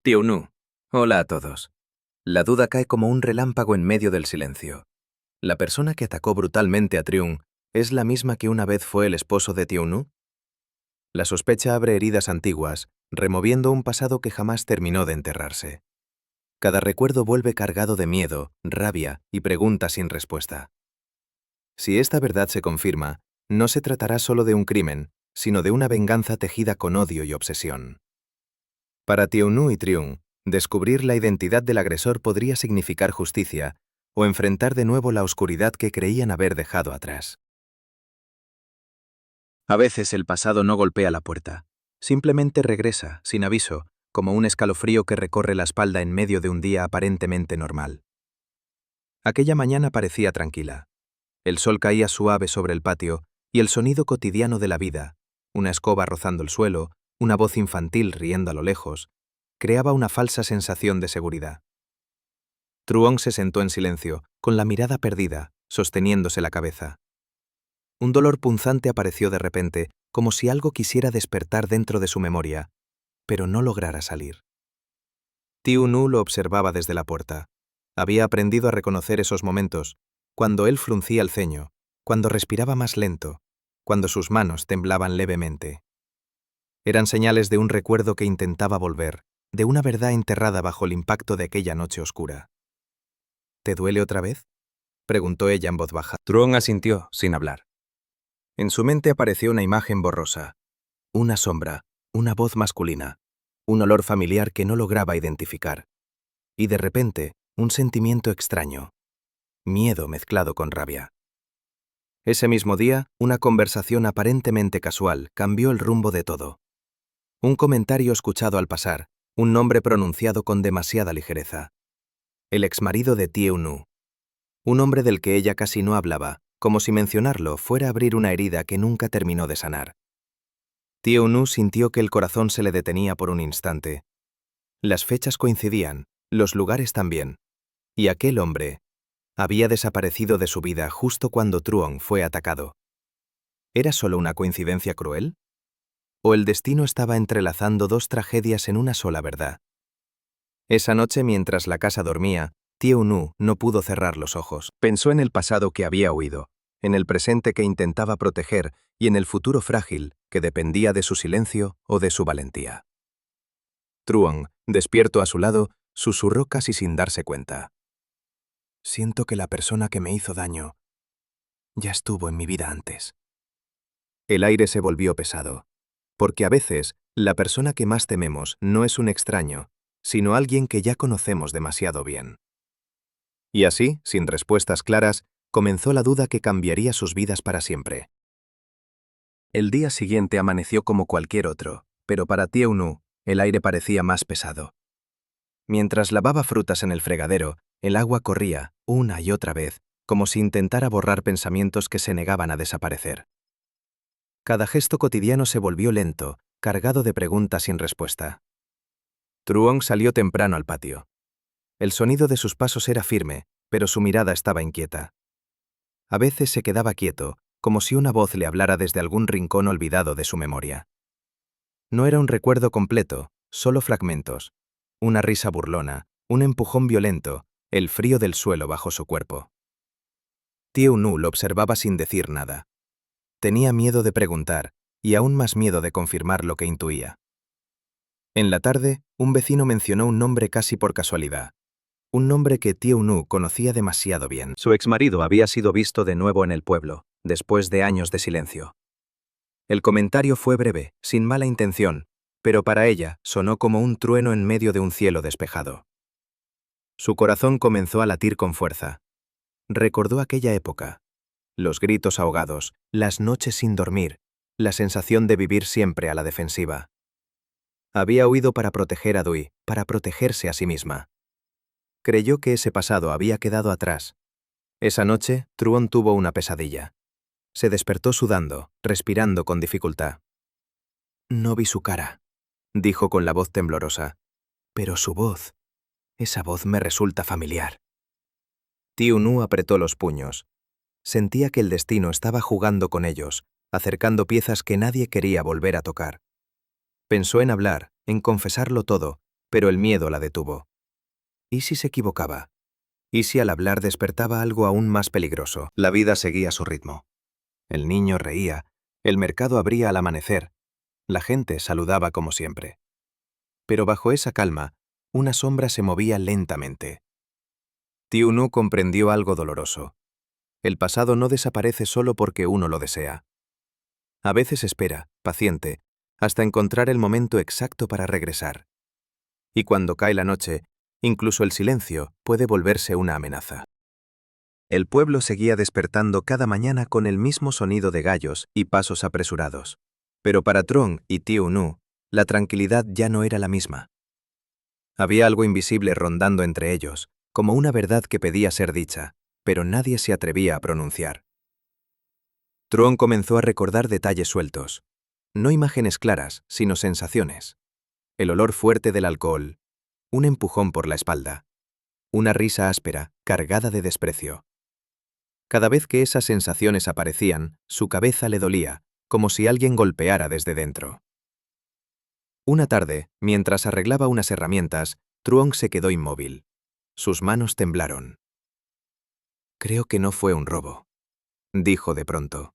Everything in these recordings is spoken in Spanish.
Tío Nu. Hola a todos. La duda cae como un relámpago en medio del silencio. ¿La persona que atacó brutalmente a Triun es la misma que una vez fue el esposo de Tío Nu? La sospecha abre heridas antiguas, removiendo un pasado que jamás terminó de enterrarse. Cada recuerdo vuelve cargado de miedo, rabia y preguntas sin respuesta. Si esta verdad se confirma, no se tratará solo de un crimen, sino de una venganza tejida con odio y obsesión. Para Tío Nu y Triun, descubrir la identidad del agresor podría significar justicia o enfrentar de nuevo la oscuridad que creían haber dejado atrás. A veces el pasado no golpea la puerta. Simplemente regresa, sin aviso, como un escalofrío que recorre la espalda en medio de un día aparentemente normal. Aquella mañana parecía tranquila. El sol caía suave sobre el patio y el sonido cotidiano de la vida, una escoba rozando el suelo, una voz infantil riendo a lo lejos, creaba una falsa sensación de seguridad. Truong se sentó en silencio, con la mirada perdida, sosteniéndose la cabeza. Un dolor punzante apareció de repente, como si algo quisiera despertar dentro de su memoria, pero no lograra salir. Tiu Nu lo observaba desde la puerta. Había aprendido a reconocer esos momentos, cuando él fruncía el ceño, cuando respiraba más lento, cuando sus manos temblaban levemente. Eran señales de un recuerdo que intentaba volver, de una verdad enterrada bajo el impacto de aquella noche oscura. ¿Te duele otra vez?, preguntó ella en voz baja. Truong asintió, sin hablar. En su mente apareció una imagen borrosa, una sombra, una voz masculina, un olor familiar que no lograba identificar. Y de repente, un sentimiento extraño, miedo mezclado con rabia. Ese mismo día, una conversación aparentemente casual cambió el rumbo de todo. Un comentario escuchado al pasar, un nombre pronunciado con demasiada ligereza. El exmarido de Tiu Nu. Un hombre del que ella casi no hablaba, como si mencionarlo fuera abrir una herida que nunca terminó de sanar. Tiu Nu sintió que el corazón se le detenía por un instante. Las fechas coincidían, los lugares también. Y aquel hombre había desaparecido de su vida justo cuando Truong fue atacado. ¿Era solo una coincidencia cruel? ¿O el destino estaba entrelazando dos tragedias en una sola verdad? Esa noche, mientras la casa dormía, Tiu Nu no pudo cerrar los ojos. Pensó en el pasado que había huido, en el presente que intentaba proteger y en el futuro frágil que dependía de su silencio o de su valentía. Truong, despierto a su lado, susurró casi sin darse cuenta. Siento que la persona que me hizo daño ya estuvo en mi vida antes. El aire se volvió pesado, porque a veces la persona que más tememos no es un extraño, sino alguien que ya conocemos demasiado bien. Y así, sin respuestas claras, comenzó la duda que cambiaría sus vidas para siempre. El día siguiente amaneció como cualquier otro, pero para Tiu Nu, el aire parecía más pesado. Mientras lavaba frutas en el fregadero, el agua corría, una y otra vez, como si intentara borrar pensamientos que se negaban a desaparecer. Cada gesto cotidiano se volvió lento, cargado de preguntas sin respuesta. Truong salió temprano al patio. El sonido de sus pasos era firme, pero su mirada estaba inquieta. A veces se quedaba quieto, como si una voz le hablara desde algún rincón olvidado de su memoria. No era un recuerdo completo, solo fragmentos. Una risa burlona, un empujón violento, el frío del suelo bajo su cuerpo. Tiu Nu lo observaba sin decir nada. Tenía miedo de preguntar, y aún más miedo de confirmar lo que intuía. En la tarde, un vecino mencionó un nombre casi por casualidad. Un nombre que Tiu Nu conocía demasiado bien. Su exmarido había sido visto de nuevo en el pueblo, después de años de silencio. El comentario fue breve, sin mala intención, pero para ella sonó como un trueno en medio de un cielo despejado. Su corazón comenzó a latir con fuerza. Recordó aquella época. Los gritos ahogados, las noches sin dormir, la sensación de vivir siempre a la defensiva. Había huido para proteger a Dui, para protegerse a sí misma. Creyó que ese pasado había quedado atrás. Esa noche, Truong tuvo una pesadilla. Se despertó sudando, respirando con dificultad. No vi su cara, dijo con la voz temblorosa, pero su voz, esa voz me resulta familiar. Tiu Nu apretó los puños. Sentía que el destino estaba jugando con ellos, acercando piezas que nadie quería volver a tocar. Pensó en hablar, en confesarlo todo, pero el miedo la detuvo. ¿Y si se equivocaba? ¿Y si al hablar despertaba algo aún más peligroso? La vida seguía su ritmo. El niño reía, el mercado abría al amanecer, la gente saludaba como siempre. Pero bajo esa calma, una sombra se movía lentamente. Tiu Nu comprendió algo doloroso. El pasado no desaparece solo porque uno lo desea. A veces espera, paciente, hasta encontrar el momento exacto para regresar. Y cuando cae la noche, incluso el silencio puede volverse una amenaza. El pueblo seguía despertando cada mañana con el mismo sonido de gallos y pasos apresurados. Pero para Truong y Tiu Nu, la tranquilidad ya no era la misma. Había algo invisible rondando entre ellos, como una verdad que pedía ser dicha, pero nadie se atrevía a pronunciar. Truong comenzó a recordar detalles sueltos. No imágenes claras, sino sensaciones. El olor fuerte del alcohol, un empujón por la espalda, una risa áspera, cargada de desprecio. Cada vez que esas sensaciones aparecían, su cabeza le dolía, como si alguien golpeara desde dentro. Una tarde, mientras arreglaba unas herramientas, Truong se quedó inmóvil. Sus manos temblaron. «Creo que no fue un robo», dijo de pronto.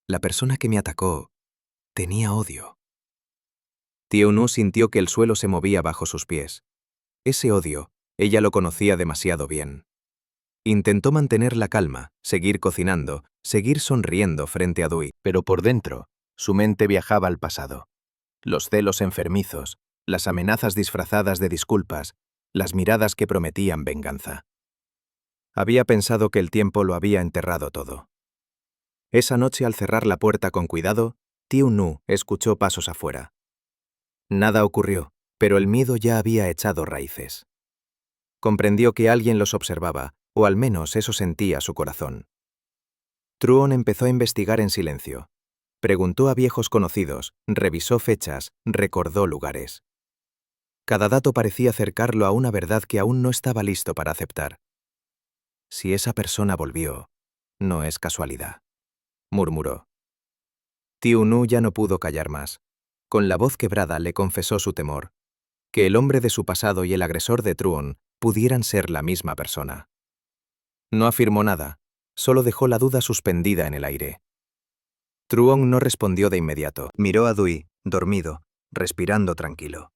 «La persona que me atacó tenía odio». Tiu Nu sintió que el suelo se movía bajo sus pies. Ese odio, ella lo conocía demasiado bien. Intentó mantener la calma, seguir cocinando, seguir sonriendo frente a Dui, pero por dentro, su mente viajaba al pasado. Los celos enfermizos, las amenazas disfrazadas de disculpas, las miradas que prometían venganza. Había pensado que el tiempo lo había enterrado todo. Esa noche, al cerrar la puerta con cuidado, Tiu Nu escuchó pasos afuera. Nada ocurrió, pero el miedo ya había echado raíces. Comprendió que alguien los observaba, o al menos eso sentía su corazón. Truong empezó a investigar en silencio. Preguntó a viejos conocidos, revisó fechas, recordó lugares. Cada dato parecía acercarlo a una verdad que aún no estaba listo para aceptar. «Si esa persona volvió, no es casualidad», murmuró. Tiu Nu ya no pudo callar más. Con la voz quebrada le confesó su temor, que el hombre de su pasado y el agresor de Truong pudieran ser la misma persona. No afirmó nada, solo dejó la duda suspendida en el aire. Truong no respondió de inmediato. Miró a Dui, dormido, respirando tranquilo.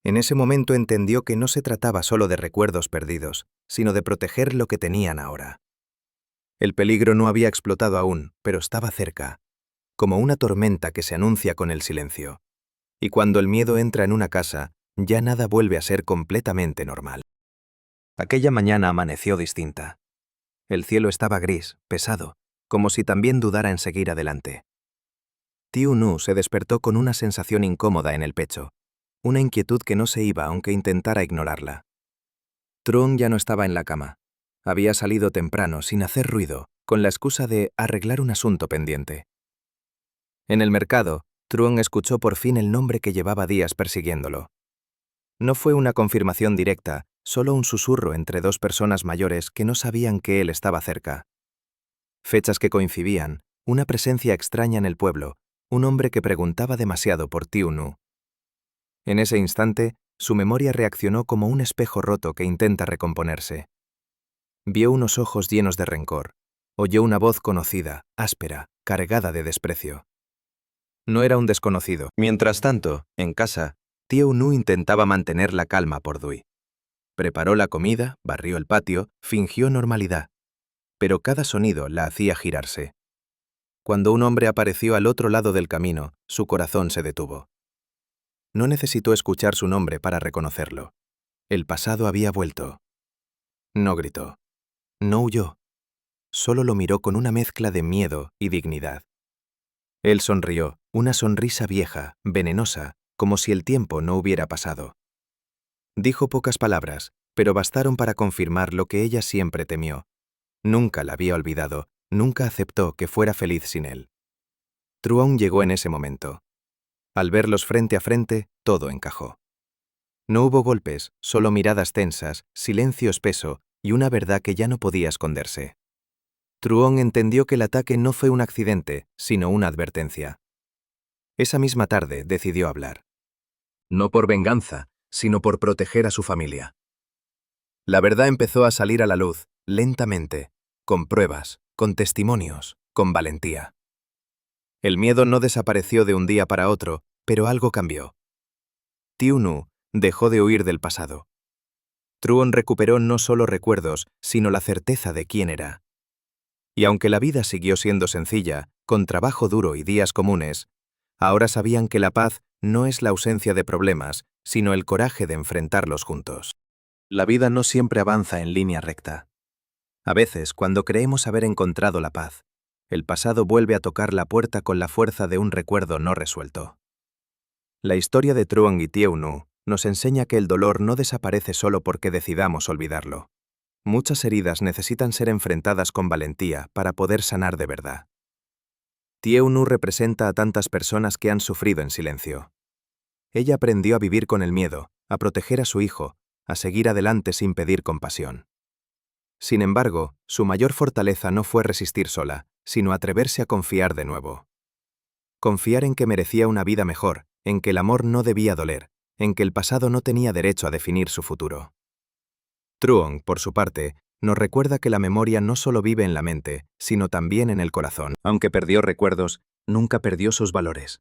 En ese momento entendió que no se trataba solo de recuerdos perdidos, sino de proteger lo que tenían ahora. El peligro no había explotado aún, pero estaba cerca, como una tormenta que se anuncia con el silencio. Y cuando el miedo entra en una casa, ya nada vuelve a ser completamente normal. Aquella mañana amaneció distinta. El cielo estaba gris, pesado, como si también dudara en seguir adelante. Tiu Nu se despertó con una sensación incómoda en el pecho, una inquietud que no se iba aunque intentara ignorarla. Truong ya no estaba en la cama. Había salido temprano, sin hacer ruido, con la excusa de arreglar un asunto pendiente. En el mercado, Truong escuchó por fin el nombre que llevaba días persiguiéndolo. No fue una confirmación directa, solo un susurro entre dos personas mayores que no sabían que él estaba cerca. Fechas que coincidían, una presencia extraña en el pueblo, un hombre que preguntaba demasiado por Tiu Nu. En ese instante, su memoria reaccionó como un espejo roto que intenta recomponerse. Vio unos ojos llenos de rencor. Oyó una voz conocida, áspera, cargada de desprecio. No era un desconocido. Mientras tanto, en casa, Tiu Nu intentaba mantener la calma por Dui. Preparó la comida, barrió el patio, fingió normalidad. Pero cada sonido la hacía girarse. Cuando un hombre apareció al otro lado del camino, su corazón se detuvo. No necesitó escuchar su nombre para reconocerlo. El pasado había vuelto. No gritó. No huyó. Solo lo miró con una mezcla de miedo y dignidad. Él sonrió, una sonrisa vieja, venenosa, como si el tiempo no hubiera pasado. Dijo pocas palabras, pero bastaron para confirmar lo que ella siempre temió. Nunca la había olvidado, nunca aceptó que fuera feliz sin él. Truong llegó en ese momento. Al verlos frente a frente, todo encajó. No hubo golpes, solo miradas tensas, silencio espeso y una verdad que ya no podía esconderse. Truong entendió que el ataque no fue un accidente, sino una advertencia. Esa misma tarde decidió hablar. No por venganza, sino por proteger a su familia. La verdad empezó a salir a la luz, lentamente, con pruebas, con testimonios, con valentía. El miedo no desapareció de un día para otro, pero algo cambió. Tiu Nu dejó de huir del pasado. Truong recuperó no solo recuerdos, sino la certeza de quién era. Y aunque la vida siguió siendo sencilla, con trabajo duro y días comunes, ahora sabían que la paz no es la ausencia de problemas, sino el coraje de enfrentarlos juntos. La vida no siempre avanza en línea recta. A veces, cuando creemos haber encontrado la paz, el pasado vuelve a tocar la puerta con la fuerza de un recuerdo no resuelto. La historia de Truong y Tiu Nu nos enseña que el dolor no desaparece solo porque decidamos olvidarlo. Muchas heridas necesitan ser enfrentadas con valentía para poder sanar de verdad. Tiu Nu representa a tantas personas que han sufrido en silencio. Ella aprendió a vivir con el miedo, a proteger a su hijo, a seguir adelante sin pedir compasión. Sin embargo, su mayor fortaleza no fue resistir sola, sino atreverse a confiar de nuevo. Confiar en que merecía una vida mejor, en que el amor no debía doler, en que el pasado no tenía derecho a definir su futuro. Truong, por su parte, nos recuerda que la memoria no solo vive en la mente, sino también en el corazón. Aunque perdió recuerdos, nunca perdió sus valores.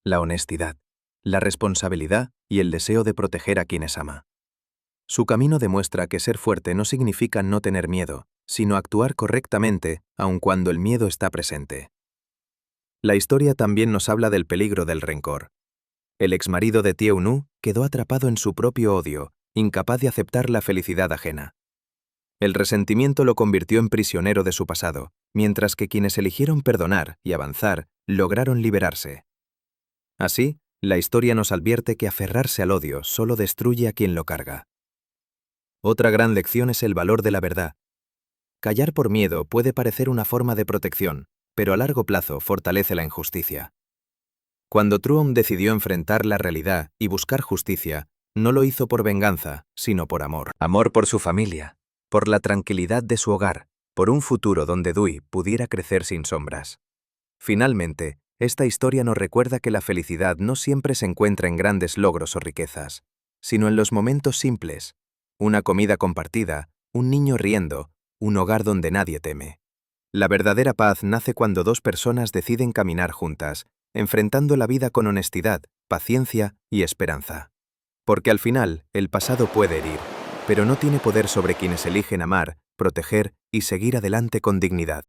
La honestidad, la responsabilidad y el deseo de proteger a quienes ama. Su camino demuestra que ser fuerte no significa no tener miedo, sino actuar correctamente, aun cuando el miedo está presente. La historia también nos habla del peligro del rencor. El exmarido de Tiu Nu quedó atrapado en su propio odio, incapaz de aceptar la felicidad ajena. El resentimiento lo convirtió en prisionero de su pasado, mientras que quienes eligieron perdonar y avanzar lograron liberarse. Así, la historia nos advierte que aferrarse al odio solo destruye a quien lo carga. Otra gran lección es el valor de la verdad. Callar por miedo puede parecer una forma de protección, pero a largo plazo fortalece la injusticia. Cuando Truong decidió enfrentar la realidad y buscar justicia, no lo hizo por venganza, sino por amor. Amor por su familia, por la tranquilidad de su hogar, por un futuro donde Dui pudiera crecer sin sombras. Finalmente, esta historia nos recuerda que la felicidad no siempre se encuentra en grandes logros o riquezas, sino en los momentos simples. Una comida compartida, un niño riendo, un hogar donde nadie teme. La verdadera paz nace cuando dos personas deciden caminar juntas, enfrentando la vida con honestidad, paciencia y esperanza. Porque al final, el pasado puede herir, pero no tiene poder sobre quienes eligen amar, proteger y seguir adelante con dignidad.